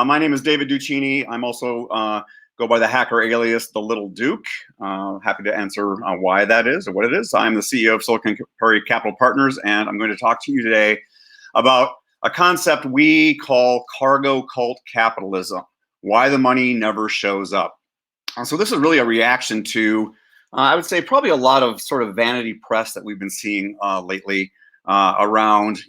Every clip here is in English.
My name is David Duccini. I'm also go by the hacker alias, the Little Duke. Happy to answer why that is or what it is. I'm the CEO of Silicon Prairie Capital Partners, and I'm going to talk to you today about a concept we call cargo cult capitalism, why the money never shows up. So this is really a reaction to, I would say, probably a lot of sort of vanity press that we've been seeing lately. Around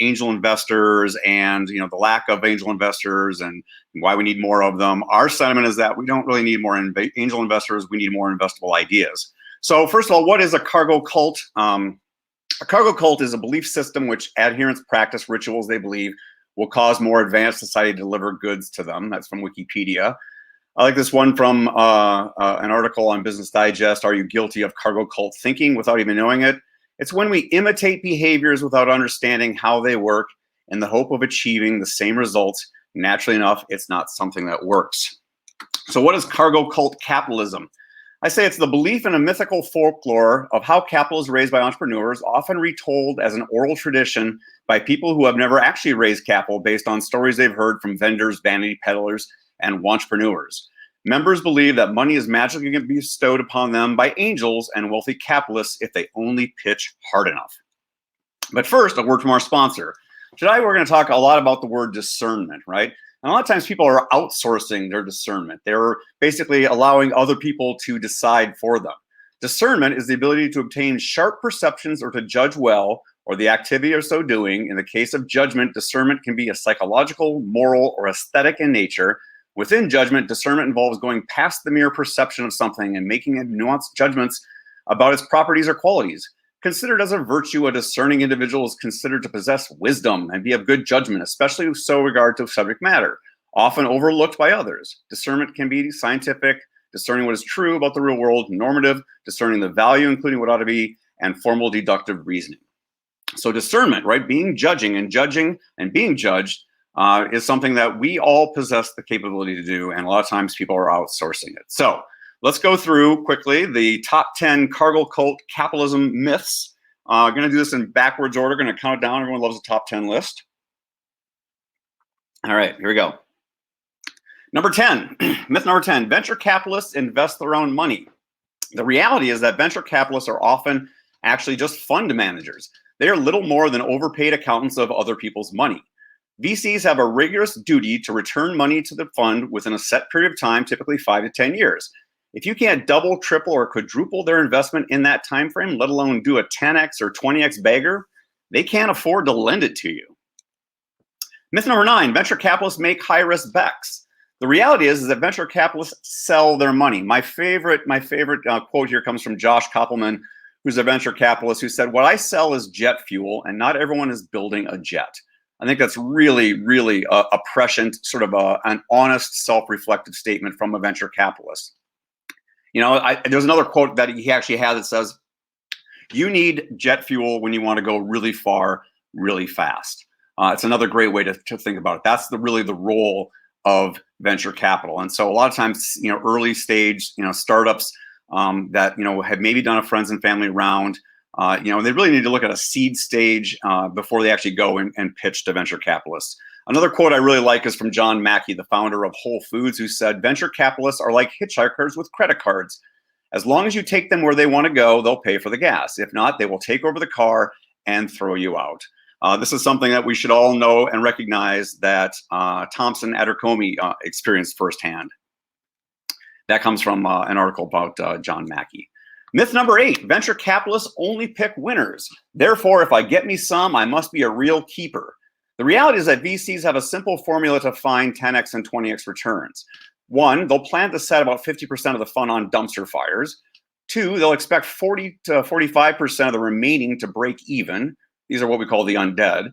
angel investors and the lack of angel investors and why we need more of them. Our sentiment is that we don't really need more angel investors. We need more investable ideas. So first of all, what is a cargo cult? A cargo cult is a belief system which adherents practice rituals they believe will cause more advanced society to deliver goods to them. That's from Wikipedia. I like this one from an article on Business Digest. Are you guilty of cargo cult thinking without even knowing it? It's when we imitate behaviors without understanding how they work in the hope of achieving the same results. Naturally enough, it's not something that works. So what is cargo cult capitalism? I say it's the belief in a mythical folklore of how capital is raised by entrepreneurs, often retold as an oral tradition by people who have never actually raised capital based on stories they've heard from vendors, vanity peddlers, and wantrepreneurs. Members believe that money is magically going to be bestowed upon them by angels and wealthy capitalists if they only pitch hard enough. But first, a word from our sponsor. Today, we're going to talk a lot about the word discernment, right? And a lot of times people are outsourcing their discernment. They're basically allowing other people to decide for them. Discernment is the ability to obtain sharp perceptions or to judge well, or the activity of so doing. In the case of judgment, discernment can be a psychological, moral, or aesthetic in nature. Within judgment, discernment involves going past the mere perception of something and making nuanced judgments about its properties or qualities. Considered as a virtue, a discerning individual is considered to possess wisdom and be of good judgment, especially with so regard to subject matter, often overlooked by others. Discernment can be scientific, discerning what is true about the real world, normative, discerning the value, including what ought to be, and formal deductive reasoning. So discernment, right, judging and being judged, is something that we all possess the capability to do, and a lot of times people are outsourcing it. So let's go through quickly the top 10 cargo cult capitalism myths. I'm going to do this in backwards order. Going to count it down. Everyone loves a top 10 list. All right, here we go. Number 10, myth number 10, venture capitalists invest their own money. The reality is that venture capitalists are often actually just fund managers. They are little more than overpaid accountants of other people's money. VCs have a rigorous duty to return money to the fund within a set period of time, typically 5 to 10 years. If you can't double, triple, or quadruple their investment in that time frame, let alone do a 10x or 20x bagger, they can't afford to lend it to you. Myth number 9, venture capitalists make high-risk bets. The reality is that venture capitalists sell their money. My favorite quote here comes from Josh Koppelman, who's a venture capitalist, who said, "What I sell is jet fuel, and not everyone is building a jet." I think that's really, really a prescient, sort of an honest, self-reflective statement from a venture capitalist. There's another quote that he actually has that says, "You need jet fuel when you want to go really far, really fast." It's another great way to think about it. That's really the role of venture capital. And so a lot of times, early stage, startups that, have maybe done a friends and family round, they really need to look at a seed stage before they actually go and pitch to venture capitalists. Another quote I really like is from John Mackey, the founder of Whole Foods, who said, "Venture capitalists are like hitchhikers with credit cards. As long as you take them where they want to go, they'll pay for the gas. If not, they will take over the car and throw you out." This is something that we should all know and recognize that Thompson Adercomi experienced firsthand. That comes from an article about John Mackey. Myth number 8, venture capitalists only pick winners. Therefore, if I get me some, I must be a real keeper. The reality is that VCs have a simple formula to find 10x and 20x returns. 1, they'll plan to set about 50% of the fund on dumpster fires. 2, they'll expect 40 to 45% of the remaining to break even. These are what we call the undead.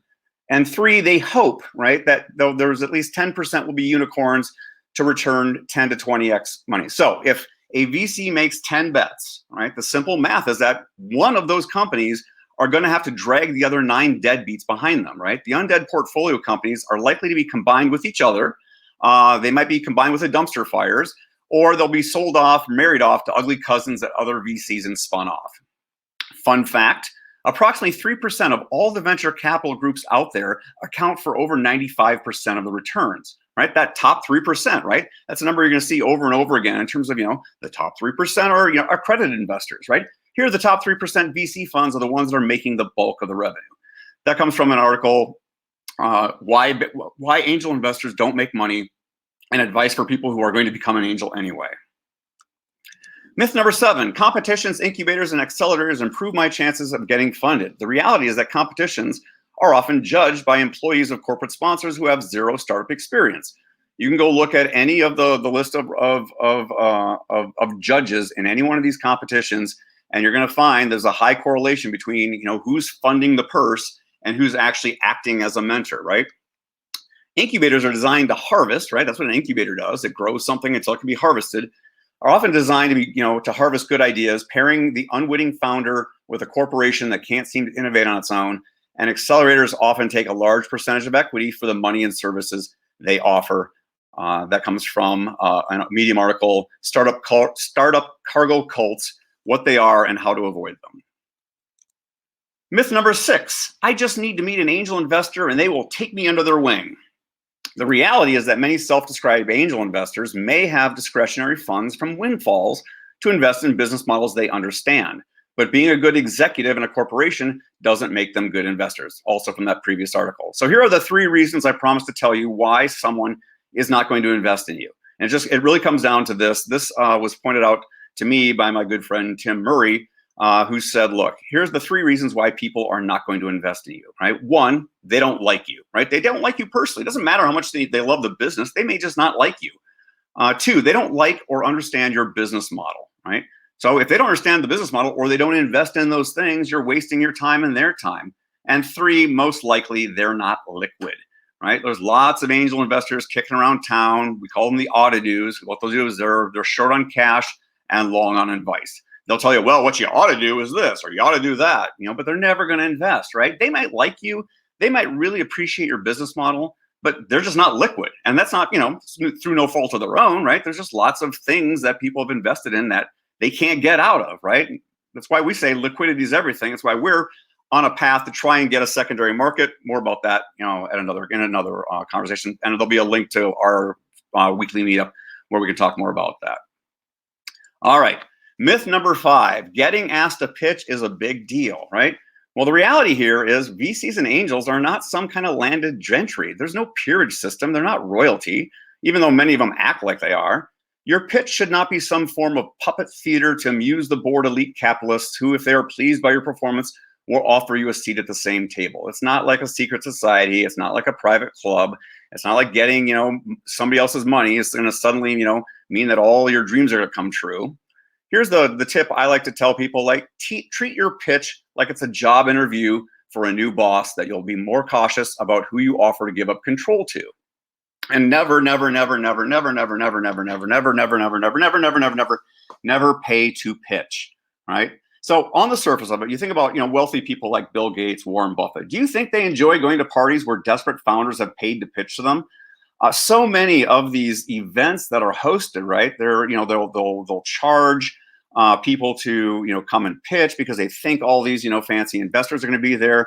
And 3, they hope, right, that there's at least 10% will be unicorns to return 10 to 20x money. So if a VC makes 10 bets, right, the simple math is that one of those companies are going to have to drag the other 9 deadbeats behind them, right? The undead portfolio companies are likely to be combined with each other. They might be combined with the dumpster fires, or they'll be sold off, married off to ugly cousins at other VCs and spun off. Fun fact, approximately 3% of all the venture capital groups out there account for over 95% of the returns. right? That top 3%, right? That's a number you're going to see over and over again in terms of, the top 3% are, accredited investors, right? Here, the top 3% VC funds are the ones that are making the bulk of the revenue. That comes from an article, why angel investors don't make money, and advice for people who are going to become an angel anyway. Myth number 7, competitions, incubators, and accelerators improve my chances of getting funded. The reality is that competitions are often judged by employees of corporate sponsors who have zero startup experience. You can go look at any of the list of judges in any one of these competitions, and you're going to find there's a high correlation between who's funding the purse and who's actually acting as a mentor, right? Incubators are designed to harvest, right? That's what an incubator does. It grows something until it can be harvested. Are often designed to be, to harvest good ideas, pairing the unwitting founder with a corporation that can't seem to innovate on its own. And accelerators often take a large percentage of equity for the money and services they offer. That comes from a Medium article, Startup Cargo Cults, What They Are and How to Avoid Them. Myth number 6, I just need to meet an angel investor and they will take me under their wing. The reality is that many self-described angel investors may have discretionary funds from windfalls to invest in business models they understand. But being a good executive in a corporation doesn't make them good investors, also from that previous article. So here are the 3 reasons I promised to tell you why someone is not going to invest in you. And it really comes down to this. This was pointed out to me by my good friend, Tim Murray, who said, look, here's the 3 reasons why people are not going to invest in you, right? 1, they don't like you, right? They don't like you personally. It doesn't matter how much they love the business. They may just not like you. 2, they don't like or understand your business model, right? So if they don't understand the business model or they don't invest in those things, you're wasting your time and their time. And 3, most likely, they're not liquid, right? There's lots of angel investors kicking around town. We call them the ought-to-dos. What they'll do is they're short on cash and long on advice. They'll tell you, well, what you ought to do is this, or you ought to do that, but they're never going to invest, right? They might like you. They might really appreciate your business model, but they're just not liquid. And that's not, through no fault of their own, right? There's just lots of things that people have invested in that they can't get out of, right? That's why we say liquidity is everything. That's why we're on a path to try and get a secondary market. More about that, in another conversation. And there'll be a link to our weekly meetup where we can talk more about that. All right. Myth number 5, getting asked to pitch is a big deal, right? Well, the reality here is VCs and angels are not some kind of landed gentry. There's no peerage system. They're not royalty, even though many of them act like they are. Your pitch should not be some form of puppet theater to amuse the bored elite capitalists who, if they are pleased by your performance, will offer you a seat at the same table. It's not like a secret society. It's not like a private club. It's not like getting, somebody else's money is going to suddenly, mean that all your dreams are going to come true. Here's the tip I like to tell people, like treat your pitch like it's a job interview for a new boss, that you'll be more cautious about who you offer to give up control to. And never pay to pitch, right? So on the surface of it, you think about, wealthy people like Bill Gates, Warren Buffett. Do you think they enjoy going to parties where desperate founders have paid to pitch to them? So many of these events that are hosted, right? They'll charge people to come and pitch because they think all these fancy investors are going to be there.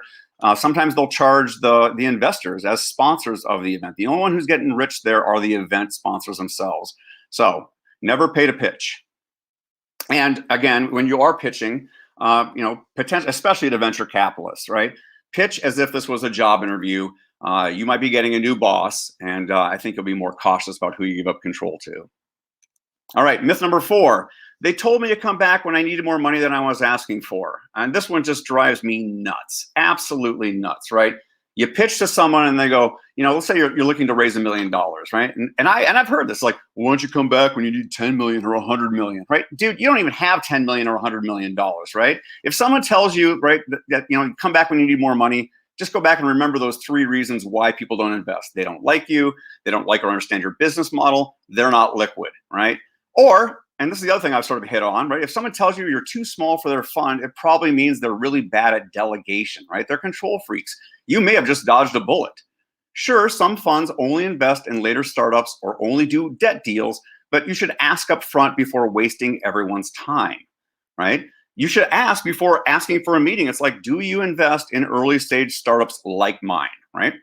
Sometimes they'll charge the investors as sponsors of the event. The only one who's getting rich there are the event sponsors themselves. So never pay to pitch. And again, when you are pitching, potentially, especially to venture capitalists, right? Pitch as if this was a job interview. You might be getting a new boss, and I think you'll be more cautious about who you give up control to. All right, myth number 4. They told me to come back when I needed more money than I was asking for. And this one just drives me nuts, absolutely nuts, right? You pitch to someone and they go, let's say you're looking to raise $1 million, right? And I've heard this, like, why don't you come back when you need 10 million or 100 million, right? Dude, you don't even have 10 million or 100 million dollars, right? If someone tells you, right, that come back when you need more money, just go back and remember those 3 reasons why people don't invest. They don't like you, they don't like or understand your business model, they're not liquid, right? Or, and this is the other thing I've sort of hit on, right? If someone tells you you're too small for their fund, it probably means they're really bad at delegation, right? They're control freaks. You may have just dodged a bullet. Sure, some funds only invest in later startups or only do debt deals, but you should ask up front before wasting everyone's time, right? You should ask before asking for a meeting. It's like, do you invest in early stage startups like mine, right?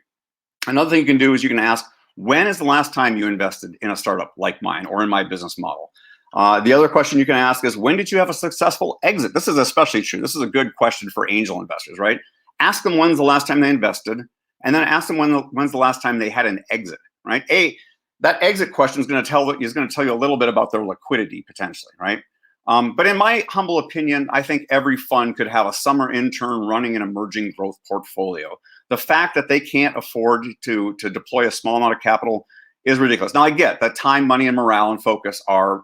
Another thing you can do is you can ask, When is the last time you invested in a startup like mine or in my business model? The other question you can ask is, when did you have a successful exit? This is especially true. This is a good question for angel investors, right? Ask them when's the last time they invested, and then ask them when's the last time they had an exit, right? That exit question is going to tell you a little bit about their liquidity potentially, right? But in my humble opinion, I think every fund could have a summer intern running an emerging growth portfolio. The fact that they can't afford to deploy a small amount of capital is ridiculous. Now, I get that time, money, and morale and focus are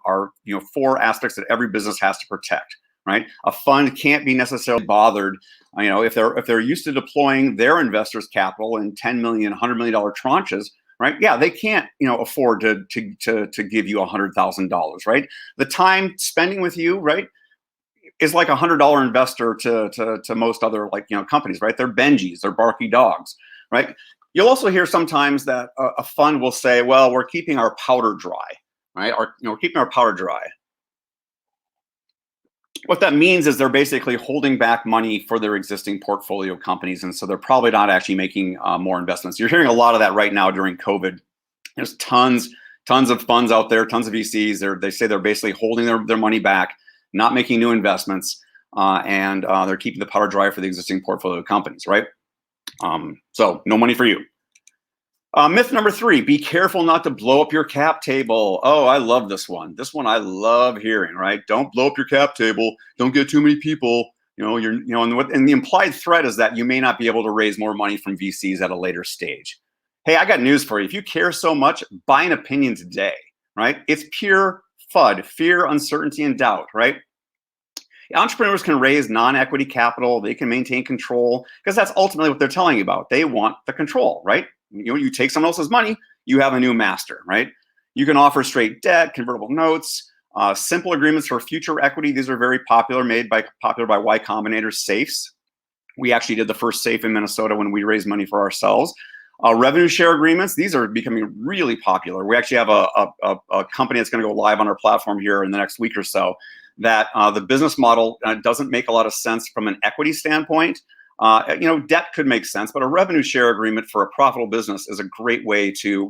four aspects that every business has to protect, right? A fund can't be necessarily bothered, if they're used to deploying their investors' capital in $10 million, $100 million tranches, right? Yeah, they can't, afford to give you $100,000, right? The time spending with you, right, is like $100 investor to most other companies, right? They're Benjis, they're barky dogs, right? You'll also hear sometimes that a fund will say, well, we're keeping our powder dry, right? We're keeping our powder dry. What that means is they're basically holding back money for their existing portfolio companies, and so they're probably not actually making more investments. You're hearing a lot of that right now during COVID. There's tons of funds out there, tons of VCs. They say they're basically holding their money back, not making new investments, and they're keeping the powder dry for the existing portfolio companies, right? So no money for you. Myth number 3, be careful not to blow up your cap table. Oh, I love this one. This one I love hearing, right? Don't blow up your cap table. Don't get too many people. And the implied threat is that you may not be able to raise more money from VCs at a later stage. Hey, I got news for you. If you care so much, buy an opinion today, right? It's pure FUD, fear, uncertainty, and doubt, right? Entrepreneurs can raise non-equity capital. They can maintain control because that's ultimately what they're telling you about. They want the control, right? You take someone else's money, you have a new master, right? You can offer straight debt, convertible notes, simple agreements for future equity. These are very popular, popular by Y Combinator safes. We actually did the first safe in Minnesota when we raised money for ourselves. Revenue share agreements, these are becoming really popular. We actually have a company that's going to go live on our platform here in the next week or so that the business model doesn't make a lot of sense from an equity standpoint. Debt could make sense, but a revenue share agreement for a profitable business is a great way to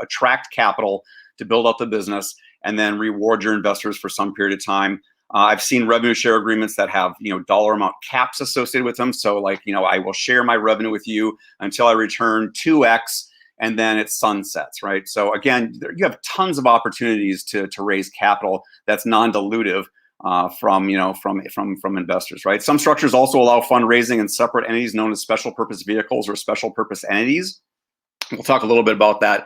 attract capital to build up the business and then reward your investors for some period of time. I've seen revenue share agreements that have, dollar amount caps associated with them. So I will share my revenue with you until I return 2x and then it sunsets, right? So again, you have tons of opportunities to raise capital that's non-dilutive from investors, right? Some structures also allow fundraising in separate entities known as special purpose vehicles or special purpose entities. We'll talk a little bit about that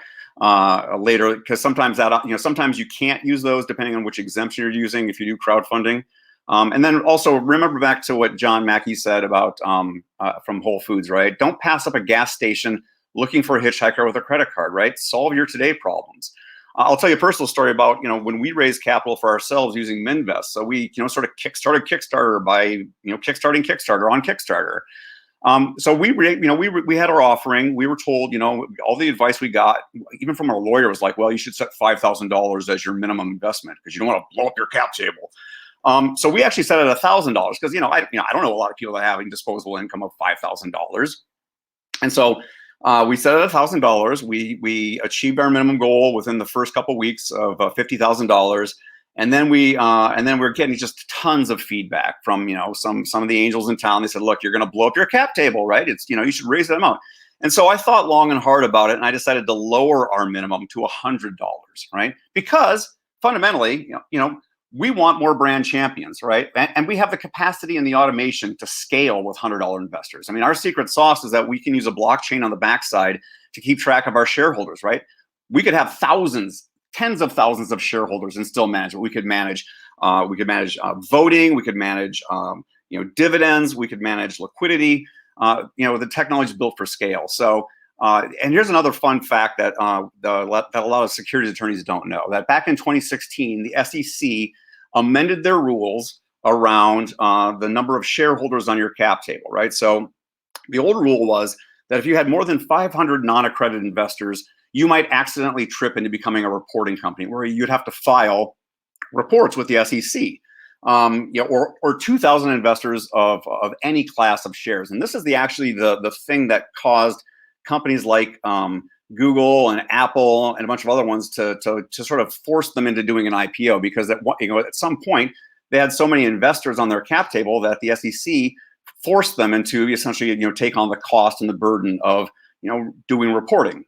later, because sometimes sometimes you can't use those depending on which exemption you're using if you do crowdfunding. And then also remember back to what John Mackey said about from Whole Foods, right? Don't pass up a gas station looking for a hitchhiker with a credit card, right? Solve your today problems. I'll tell you a personal story about, when we raised capital for ourselves using MinVest. So we, sort of kickstarted Kickstarter by, kickstarting Kickstarter on Kickstarter. So we had our offering. We were told, all the advice we got, even from our lawyer, was like, well, you should set $5,000 as your minimum investment because you don't want to blow up your cap table. So we actually set it at $1,000 because, I don't know a lot of people that have a disposable income of $5,000. And so we set it at $1,000. We achieved our minimum goal within the first couple of weeks of $50,000, and then we're getting just tons of feedback from some of the angels in town. They said, "Look, you're going to blow up your cap table, right? It's you should raise that amount." And so I thought long and hard about it, and I decided to lower our minimum to $100, right? Because fundamentally, we want more brand champions, right? And we have the capacity and the automation to scale with $100 investors. I mean, our secret sauce is that we can use a blockchain on the backside to keep track of our shareholders, right? We could have thousands, tens of thousands of shareholders and still manage it. We could manage voting. We could manage dividends. We could manage liquidity. The technology is built for scale. So, and here's another fun fact that that a lot of securities attorneys don't know, that back in 2016, the SEC amended their rules around the number of shareholders on your cap table, right? So the old rule was that if you had more than 500 non-accredited investors, you might accidentally trip into becoming a reporting company where you'd have to file reports with the SEC, or 2,000 investors of any class of shares. And this is actually the thing that caused companies like Google and Apple and a bunch of other ones to sort of force them into doing an IPO, because at some point they had so many investors on their cap table that the SEC forced them into essentially take on the cost and the burden of doing reporting.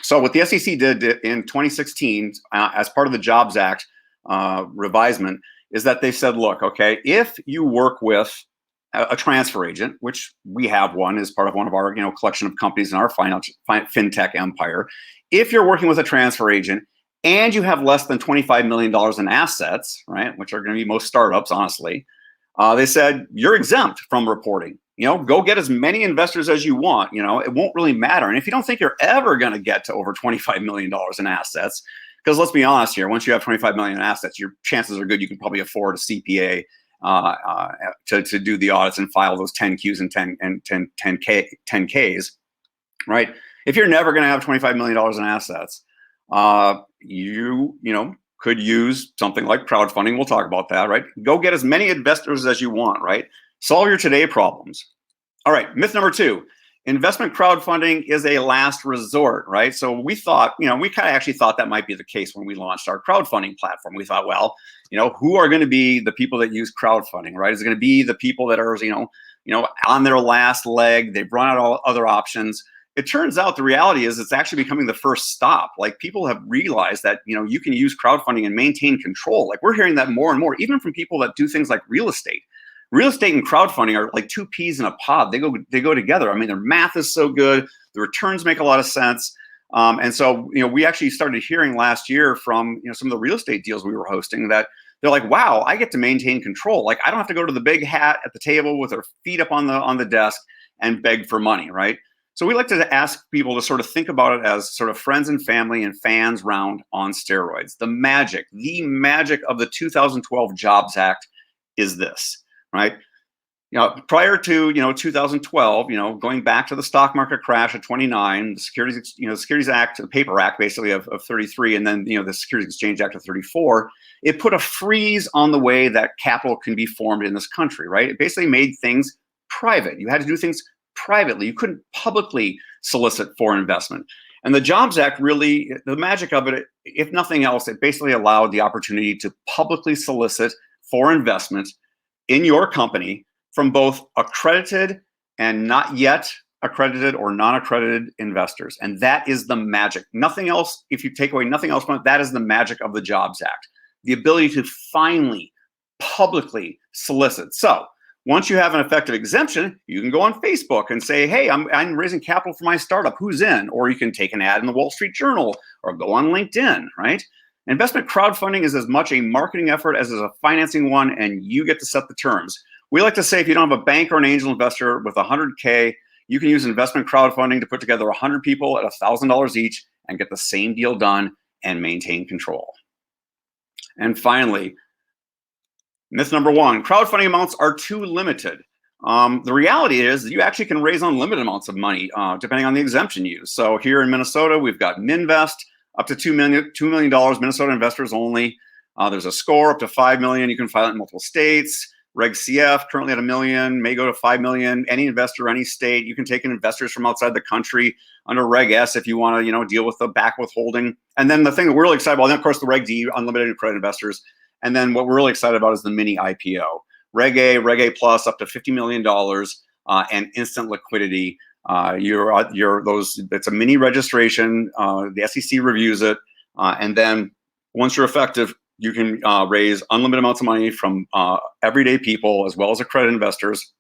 So what the SEC did in 2016 as part of the Jobs Act revisement is that they said, look, okay, if you work with a transfer agent, which we have one as part of one of our collection of companies in our fintech empire, if you're working with a transfer agent and you have less than $25 million in assets, right, which are going to be most startups, honestly, they said you're exempt from reporting. Go get as many investors as you want. It won't really matter. And if you don't think you're ever going to get to over $25 million in assets, because let's be honest here, once you have 25 million in assets, your chances are good you can probably afford a CPA to do the audits and file those 10Qs and 10Ks, right? If you're never going to have $25 million in assets, you could use something like crowdfunding. We'll talk about that, right? Go get as many investors as you want, right? Solve your today problems. All right, myth number 2. Investment crowdfunding is a last resort, right? So we thought, we kind of actually thought that might be the case when we launched our crowdfunding platform. We thought, well, who are going to be the people that use crowdfunding, right? Is it going to be the people that are, on their last leg? They've run out all other options. It turns out the reality is it's actually becoming the first stop. Like, people have realized that, you can use crowdfunding and maintain control. Like, we're hearing that more and more, even from people that do things like real estate. Real estate and crowdfunding are like two peas in a pod. They go together. I mean, their math is so good. The returns make a lot of sense. And so, we actually started hearing last year from, some of the real estate deals we were hosting that they're like, wow, I get to maintain control. Like, I don't have to go to the big hat at the table with their feet up on the desk and beg for money, right? So we like to ask people to sort of think about it as sort of friends and family and fans round on steroids. The magic of the 2012 Jobs Act is this. Right. Prior to 2012, going back to the stock market crash of 29, the Securities Act, the Paper Act, basically of 33, and then the Securities Exchange Act of 34, it put a freeze on the way that capital can be formed in this country. Right. It basically made things private. You had to do things privately. You couldn't publicly solicit for investment. And the Jobs Act really, the magic of it, if nothing else, it basically allowed the opportunity to publicly solicit for investment in your company from both accredited and not yet accredited or non-accredited investors. And that is the magic. Nothing else, if you take away nothing else from it, that is the magic of the Jobs Act. The ability to finally publicly solicit. So once you have an effective exemption, you can go on Facebook and say, hey, I'm raising capital for my startup. Who's in? Or you can take an ad in the Wall Street Journal or go on LinkedIn, right? Investment crowdfunding is as much a marketing effort as is a financing one, and you get to set the terms. We like to say if you don't have a bank or an angel investor with 100K, you can use investment crowdfunding to put together 100 people at $1,000 each and get the same deal done and maintain control. And finally, myth number 1, crowdfunding amounts are too limited. The reality is that you actually can raise unlimited amounts of money depending on the exemption used. So here in Minnesota, we've got MinVest, up to $2 million, Minnesota investors only. There's a score up to $5 million. You can file it in multiple states. Reg CF currently at $1 million, may go to $5 million. Any investor, any state, you can take in investors from outside the country under Reg S if you want to, deal with the back withholding. And then the thing that we're really excited about, then of course the Reg D, unlimited accredited investors. And then what we're really excited about is the mini IPO. Reg A plus up to $50 million and instant liquidity. It's a mini registration. The SEC reviews it, and then once you're effective, you can raise unlimited amounts of money from everyday people as well as accredited investors,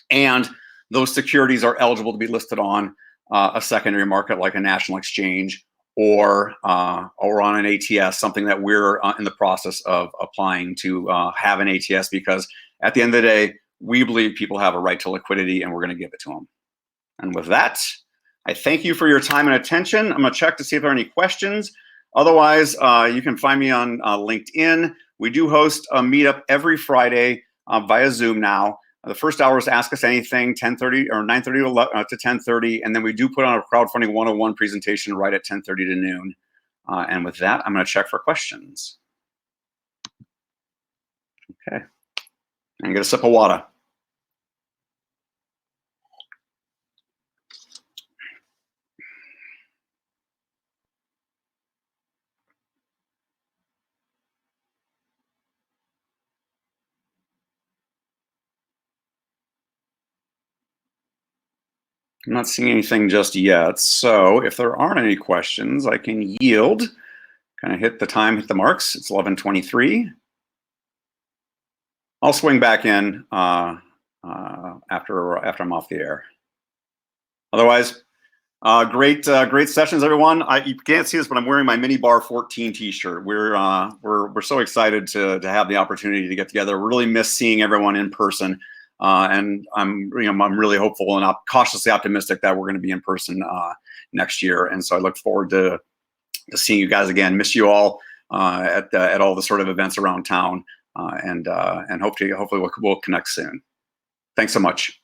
and those securities are eligible to be listed on a secondary market like a national exchange or on an ATS, something that we're in the process of applying to have an ATS, because at the end of the day, we believe people have a right to liquidity, and we're going to give it to them. And with that, I thank you for your time and attention. I'm going to check to see if there are any questions. Otherwise, you can find me on LinkedIn. We do host a meetup every Friday via Zoom now. The first hour is Ask Us Anything, 10:30 or 9:30 to 10:30. And then we do put on a Crowdfunding 101 presentation right at 10:30 to noon. And with that, I'm going to check for questions. Okay. And get a sip of water. I'm not seeing anything just yet. So if there aren't any questions, I can yield, kind of hit the marks. It's 11:23. I'll swing back in after I'm off the air. Otherwise, great sessions, everyone. You can't see this, but I'm wearing my MinneBar15 T-shirt. We're so excited to have the opportunity to get together. We really miss seeing everyone in person, and I'm really hopeful and cautiously optimistic that we're going to be in person next year. And so I look forward to seeing you guys again. Miss you all at all the sort of events around town, and hopefully we'll connect soon. Thanks so much.